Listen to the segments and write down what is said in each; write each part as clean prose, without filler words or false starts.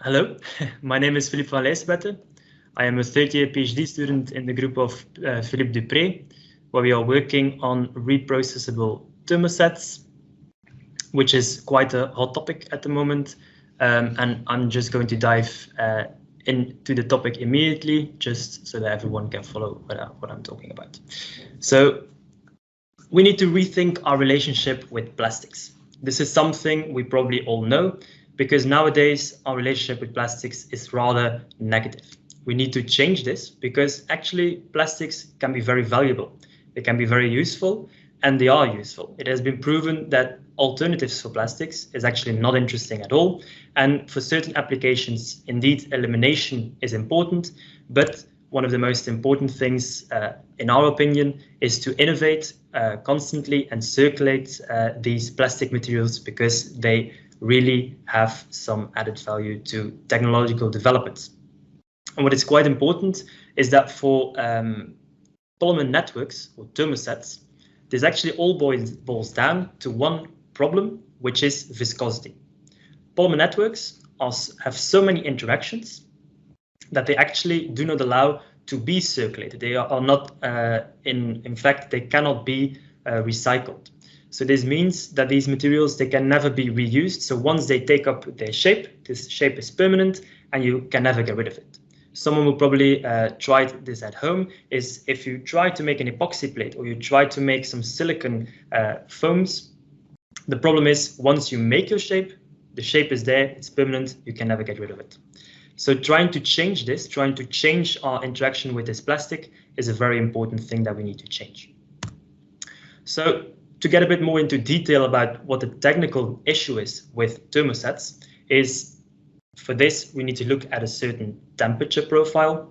Hello, my name is Filip Van Lysebetten. I am a third-year PhD student in the group of Philippe Dupré, where we are working on reprocessable thermosets, which is quite a hot topic at the moment. And I'm just going to dive into the topic immediately, just so that everyone can follow what I'm talking about. So we need to rethink our relationship with plastics. This is something we probably all know, because nowadays our relationship with plastics is rather negative. We need to change this because actually plastics can be very valuable. They can be very useful, and they are useful. It has been proven that alternatives for plastics is actually not interesting at all. And for certain applications, indeed, elimination is important. But one of the most important things, in our opinion, is to innovate constantly and circulate these plastic materials, because they really have some added value to technological developments. And what is quite important is that for polymer networks or thermosets, this actually all boils down to one problem, which is viscosity. Polymer networks have so many interactions that they actually do not allow to be circulated. They are not, in fact, they cannot be recycled. So this means that these materials, they can never be reused. So once they take up their shape, this shape is permanent and you can never get rid of it. Someone will probably try this at home, is if you try to make an epoxy plate or you try to make some silicone foams, the problem is once you make your shape, the shape is there, it's permanent, you can never get rid of it. So trying to change this, trying to change our interaction with this plastic is a very important thing that we need to change. So to get a bit more into detail about what the technical issue is with thermosets, is for this, we need to look at a certain temperature profile.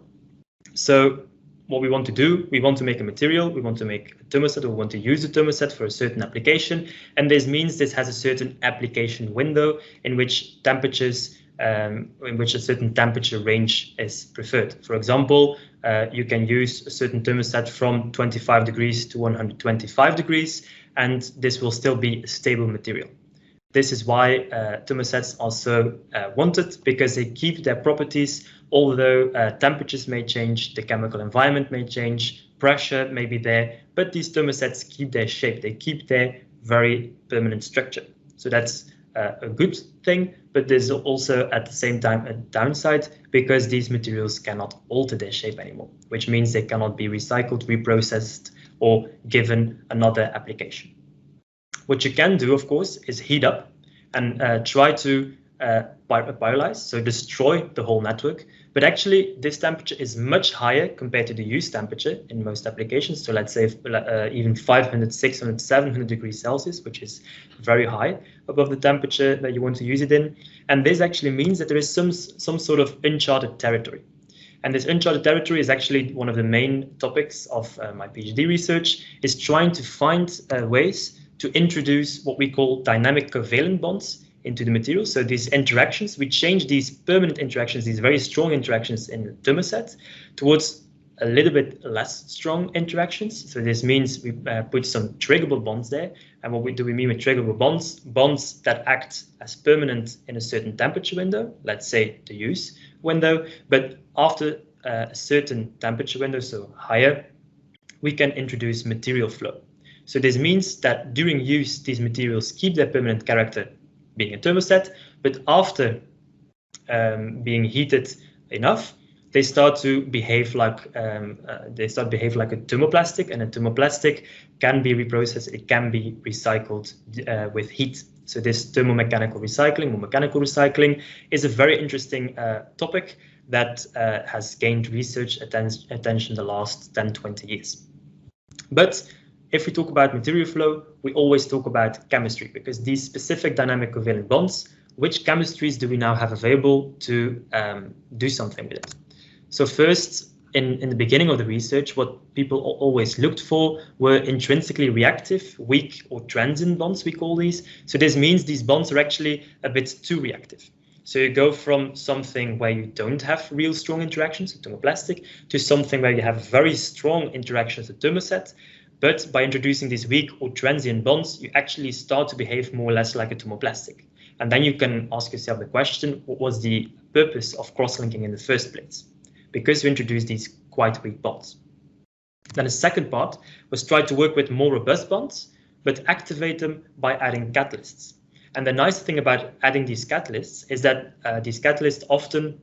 So what we want to do, we want to make a material, we want to make a thermostat, or we want to use a thermostat for a certain application. And this means this has a certain application window in which temperatures, in which a certain temperature range is preferred. For example, you can use a certain thermostat from 25 degrees to 125 degrees, and this will still be a stable material. This is why thermosets are so wanted, because they keep their properties, although temperatures may change, the chemical environment may change, pressure may be there, but these thermosets keep their shape, they keep their very permanent structure. So that's a good thing, but there's also at the same time a downside, because these materials cannot alter their shape anymore, which means they cannot be recycled, reprocessed, or given another application. What you can do, of course, is heat up and try to pyrolyze, so destroy the whole network. But actually, this temperature is much higher compared to the use temperature in most applications. So let's say even 500, 600, 700 degrees Celsius, which is very high above the temperature that you want to use it in. And this actually means that there is some sort of uncharted territory. And this uncharted territory is actually one of the main topics of my PhD research, is trying to find ways to introduce what we call dynamic covalent bonds into the material. So these interactions, we change these permanent interactions, these very strong interactions in the thermoset, towards a little bit less strong interactions. So this means we put some triggable bonds there. And what do we mean with triggable bonds? Bonds that act as permanent in a certain temperature window, let's say the use window, but after a certain temperature window, so higher, we can introduce material flow. So this means that during use, these materials keep their permanent character, being a thermostat, but after being heated enough, they start to behave like a thermoplastic, and a thermoplastic can be reprocessed, it can be recycled with heat. So this thermomechanical recycling or mechanical recycling is a very interesting topic that has gained research attention the last 10-20 years. But if we talk about material flow, we always talk about chemistry, because these specific dynamic covalent bonds, which chemistries do we now have available to do something with it? So first, in the beginning of the research, what people always looked for were intrinsically reactive, weak or transient bonds, we call these. So this means these bonds are actually a bit too reactive. So you go from something where you don't have real strong interactions, a thermoplastic, to something where you have very strong interactions, a thermoset. But by introducing these weak or transient bonds, you actually start to behave more or less like a thermoplastic. And then you can ask yourself the question, what was the purpose of cross-linking in the first place? Because we introduced these quite weak bonds. Then the second part was try to work with more robust bonds, but activate them by adding catalysts. And the nice thing about adding these catalysts is that these catalysts often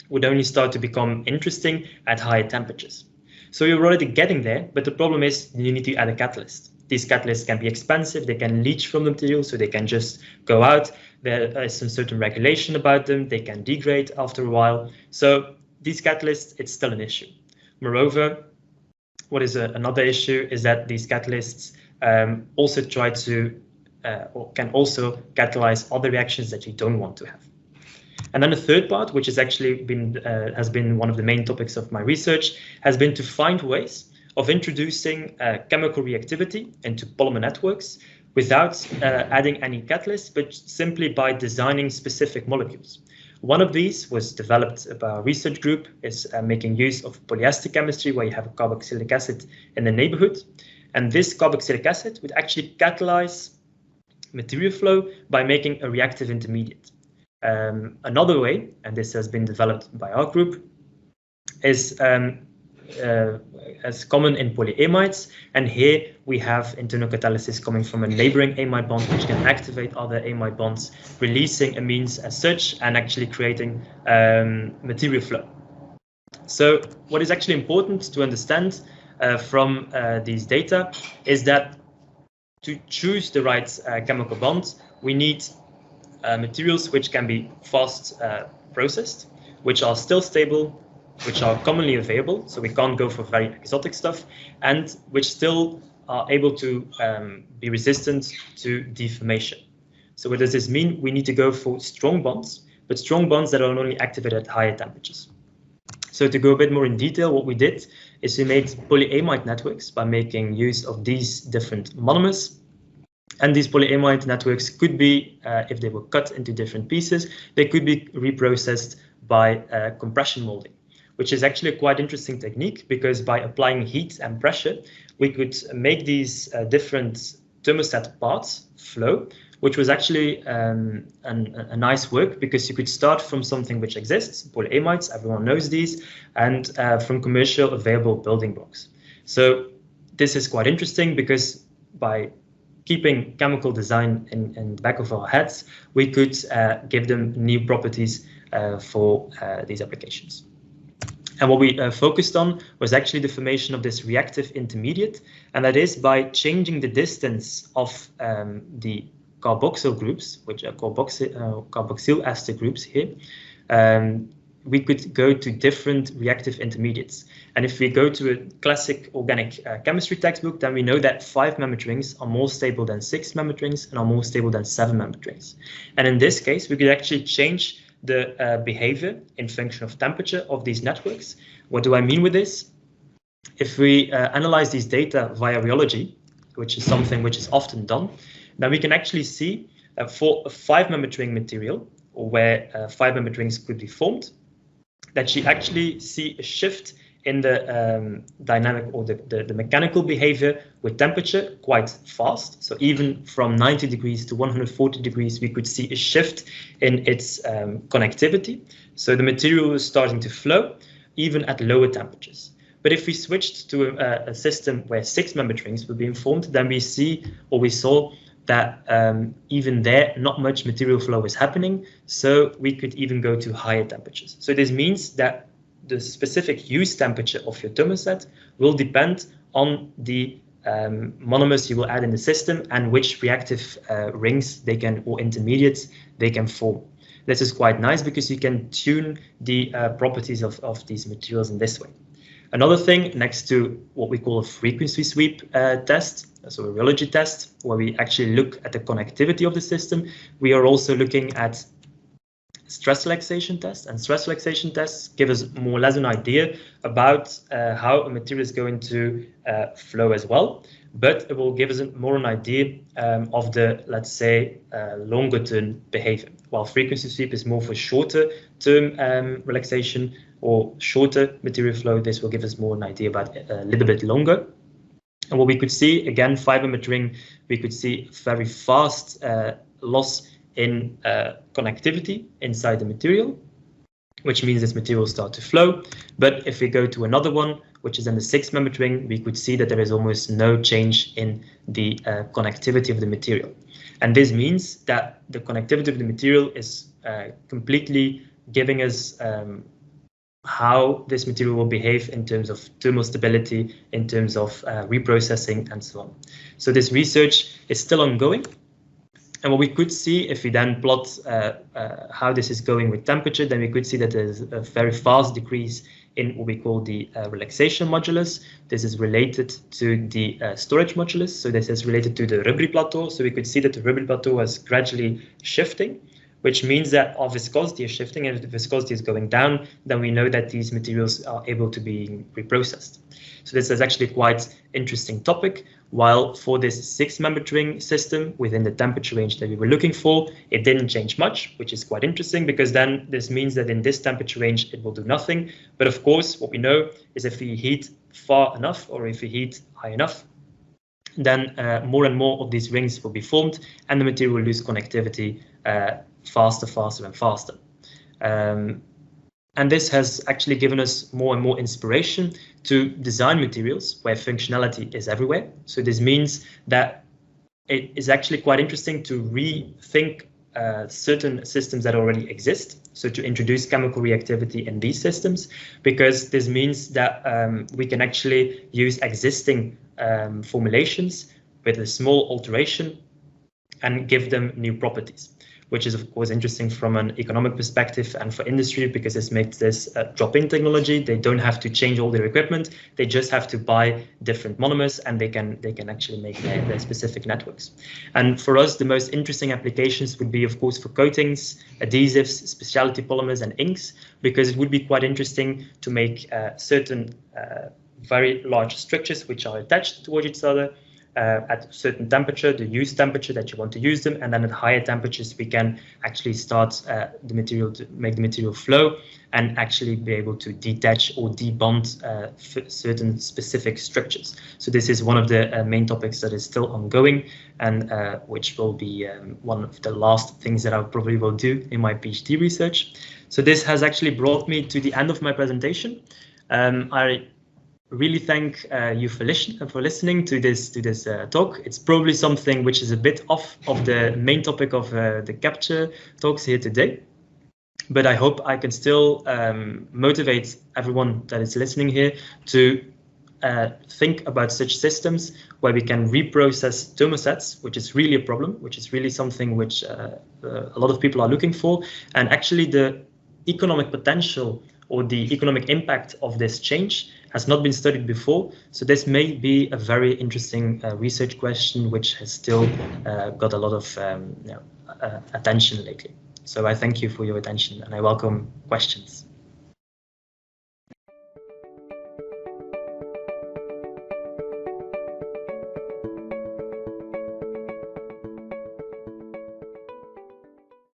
would only start to become interesting at higher temperatures. So you're already getting there, but the problem is you need to add a catalyst. These catalysts can be expensive, they can leach from the material, so they can just go out. There is some certain regulation about them, they can degrade after a while. So these catalysts, it's still an issue. Moreover, what is another issue is that these catalysts also try to, or can also catalyze other reactions that you don't want to have. And then the third part, which has actually has been one of the main topics of my research, has been to find ways of introducing chemical reactivity into polymer networks without adding any catalyst, but simply by designing specific molecules. One of these was developed by our research group, is making use of polyester chemistry, where you have a carboxylic acid in the neighborhood. And this carboxylic acid would actually catalyze material flow by making a reactive intermediate. Another way, and this has been developed by our group, is as common in polyamides, and here we have internal catalysis coming from a neighboring amide bond, which can activate other amide bonds, releasing amines as such, and actually creating material flow. So what is actually important to understand from these data is that to choose the right chemical bond, we need materials which can be fast processed, which are still stable, which are commonly available, so we can't go for very exotic stuff, and which still are able to be resistant to deformation. So what does this mean? We need to go for strong bonds, but strong bonds that are only activated at higher temperatures. So to go a bit more in detail, what we did is we made polyamide networks by making use of these different monomers. And these polyamide networks could be, if they were cut into different pieces, they could be reprocessed by compression molding, which is actually a quite interesting technique, because by applying heat and pressure, we could make these different thermoset parts flow, which was actually a nice work, because you could start from something which exists, polyamides, everyone knows these, and from commercial available building blocks. So this is quite interesting, because by keeping chemical design in the back of our heads, we could give them new properties for these applications. And what we focused on was actually the formation of this reactive intermediate, and that is by changing the distance of the carboxyl groups, which are carboxyl ester groups here. We could go to different reactive intermediates. And if we go to a classic organic chemistry textbook, then we know that 5 membered rings are more stable than 6 membered rings and are more stable than 7 membered rings. And in this case, we could actually change the behavior in function of temperature of these networks. What do I mean with this? If we analyze these data via rheology, which is something which is often done, then we can actually see for a 5 membered ring material, or where 5 membered rings could be formed, that you actually see a shift in the dynamic or the mechanical behavior with temperature quite fast. So even from 90 degrees to 140 degrees, we could see a shift in its connectivity. So the material is starting to flow even at lower temperatures. But if we switched to a system where 6 membered rings were being formed, then we see, or we saw, that even there, not much material flow is happening, so we could even go to higher temperatures. So this means that the specific use temperature of your thermoset will depend on the monomers you will add in the system and which reactive rings they can, or intermediates they can form. This is quite nice because you can tune the properties of these materials in this way. Another thing, next to what we call a frequency sweep test, so a rheology test, where we actually look at the connectivity of the system, we are also looking at stress relaxation tests, and stress relaxation tests give us more or less an idea about how a material is going to flow as well, but it will give us more an idea of the, let's say, longer term behavior, while frequency sweep is more for shorter term relaxation or shorter material flow. This will give us more an idea about a little bit longer. And what we could see, again, 5 membered ring, we could see very fast loss in connectivity inside the material, which means this material will start to flow. But if we go to another one, which is in the 6-membered ring, we could see that there is almost no change in the connectivity of the material. And this means that the connectivity of the material is completely giving us how this material will behave in terms of thermal stability, in terms of reprocessing, and so on. So this research is still ongoing. And what we could see, if we then plot how this is going with temperature, then we could see that there's a very fast decrease in what we call the relaxation modulus. This is related to the storage modulus. So this is related to the rubbery plateau. So we could see that the rubbery plateau is gradually shifting, which means that our viscosity is shifting, and if the viscosity is going down, then we know that these materials are able to be reprocessed. So this is actually quite interesting topic. While for this 6-membered ring system within the temperature range that we were looking for, it didn't change much, which is quite interesting, because then this means that in this temperature range it will do nothing. But of course, what we know is if we heat far enough, or if we heat high enough, then more and more of these rings will be formed, and the material will lose connectivity faster and faster. And this has actually given us more and more inspiration to design materials where functionality is everywhere. So this means that it is actually quite interesting to rethink certain systems that already exist. So to introduce chemical reactivity in these systems, because this means that we can actually use existing formulations with a small alteration and give them new properties, which is of course interesting from an economic perspective and for industry, because this makes this drop-in technology. They don't have to change all their equipment. They just have to buy different monomers, and they can actually make their specific networks. And for us, the most interesting applications would be, of course, for coatings, adhesives, specialty polymers, and inks, because it would be quite interesting to make certain very large structures which are attached towards each other at a certain temperature, the use temperature that you want to use them, and then at higher temperatures we can actually start the material to make the material flow and actually be able to detach or debond certain specific structures. So this is one of the main topics that is still ongoing, and which will be one of the last things that I probably will do in my PhD research. So this has actually brought me to the end of my presentation. I really thank you for listening to this talk. It's probably something which is a bit off of the main topic of the capture talks here today, but I hope I can still motivate everyone that is listening here to think about such systems where we can reprocess thermosets, which is really a problem, which is really something which a lot of people are looking for, and actually the economic potential or the economic impact of this change has not been studied before. So this may be a very interesting research question, which has still got a lot of attention lately. So I thank you for your attention, and I welcome questions.